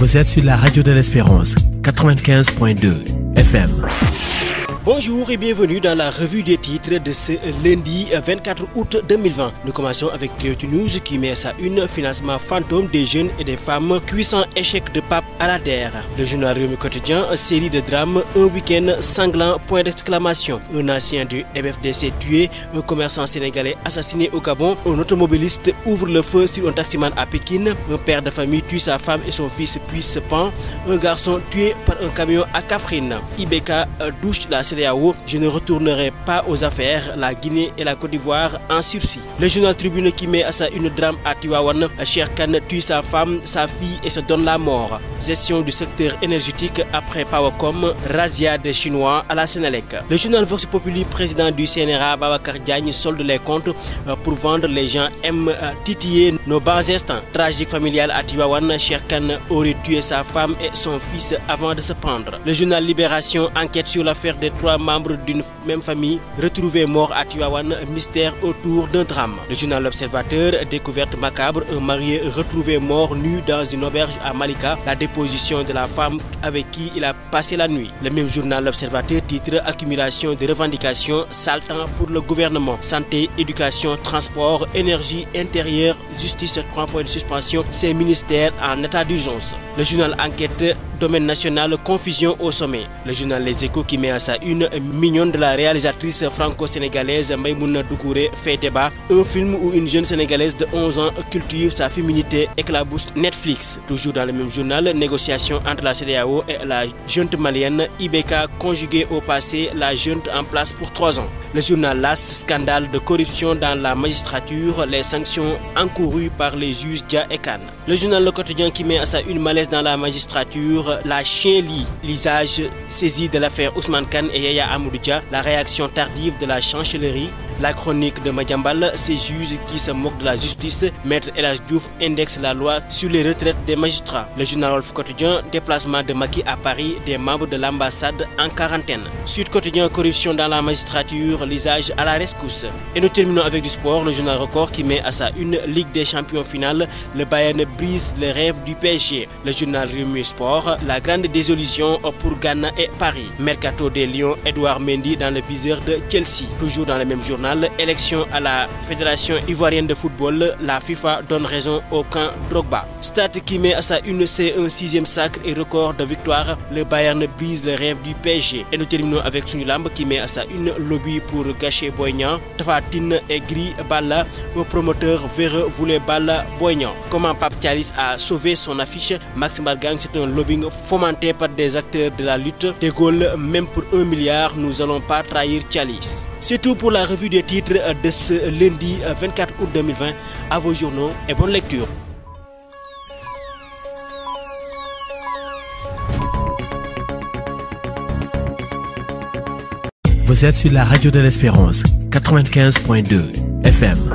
Vous êtes sur la radio de l'Espérance, 95.2 FM. Bonjour et bienvenue dans la revue des titres de ce lundi 24 août 2020. Nous commençons avec Priority News qui met à sa une financement fantôme des jeunes et des femmes, cuisant échec de Pape Alader. Le journal Rewmi Quotidien, série de drames, un week-end sanglant, point d'exclamation. Un ancien du MFDC tué, un commerçant sénégalais assassiné au Gabon, un automobiliste ouvre le feu sur un taximan à Pékin, un père de famille tue sa femme et son fils puis se pend, un garçon tué par un camion à Kaffrine. IBK douche la CEDEAO, je ne retournerai pas aux affaires, la Guinée et la Côte d'Ivoire en sursis. Le journal Tribune qui met à sa une drame à Tivaouane, Cheikh Kane tue sa femme, sa fille et se donne la mort. Gestion du secteur énergétique après Powercom, razzia des Chinois à la Sénélec. Le journal Vox Populi, président du CNRA Babacar Diagne solde les comptes pour vendre, les gens aiment titiller nos bons instants. Tragique familial à Tivaouane, Cheikh Kane aurait tué sa femme et son fils avant de se pendre. Le journal Libération enquête sur l'affaire des 3 membres d'une même famille retrouvés morts à Tivaouane, mystère autour d'un drame. Le journal L'Observateur, découverte macabre, un marié retrouvé mort nu dans une auberge à Malika, la déposition de la femme avec qui il a passé la nuit. Le même journal L'Observateur titre accumulation de revendications, sale temps pour le gouvernement. Santé, éducation, transport, énergie, intérieur, justice, 3 points de suspension, ces ministères en état d'urgence. Le journal Enquête, domaine national, confusion au sommet. Le journal Les Échos qui met à sa une mignonne de la réalisatrice franco-sénégalaise Maïmouna Doucouré fait débat. Un film où une jeune sénégalaise de 11 ans cultive sa féminité éclabousse Netflix. Toujours dans le même journal, négociation entre la CEDEAO et la junte malienne, IBK conjugué au passé, la junte en place pour 3 ans. Le journal LAS, scandale de corruption dans la magistrature, les sanctions encourues par les juges Dia et Kane. Le journal Le Quotidien qui met à sa une malaise dans la magistrature, la chien-lit, l'usage saisi de l'affaire Ousmane Kane et Yaya Amadou Dia, la réaction tardive de la chancellerie, la chronique de Madiambal, ces juges qui se moquent de la justice, Maître El Hadji Diouf indexe la loi sur les retraites des magistrats. Le journal Wolf Quotidien, déplacement de Macky à Paris, des membres de l'ambassade en quarantaine. Sud Quotidien, corruption dans la magistrature, l'usage à la rescousse. Et nous terminons avec du sport, le journal Record qui met à sa une Ligue des champions finale, le Bayern brise les rêves du PSG. Le journal Rewmi Sport, la grande désillusion pour Ghana et Paris. Mercato des Lions, Edouard Mendy dans le viseur de Chelsea. Toujours dans le même journal, élection à la Fédération ivoirienne de football, la FIFA donne raison au camp Drogba. Stade qui met à sa une, c'est un 6e sacre et record de victoire, le Bayern brise le rêve du PSG. Et nous terminons avec Sunulamb qui met à sa une lobby pour gâcher Boy Niang, Tapha Tine et Gris Balla, un promoteur véreux voulait Balla Boy Niang. Comment Pape Thialis a sauvé son affiche, Max Mbargane, c'est un lobbying fomenté par des acteurs de la lutte. De Gaulle, même pour 1 milliard, nous n'allons pas trahir Thialis. C'est tout pour la revue des titres de ce lundi 24 août 2020. À vos journaux et bonne lecture. Vous êtes sur la radio de l'Espérance, 95.2 FM.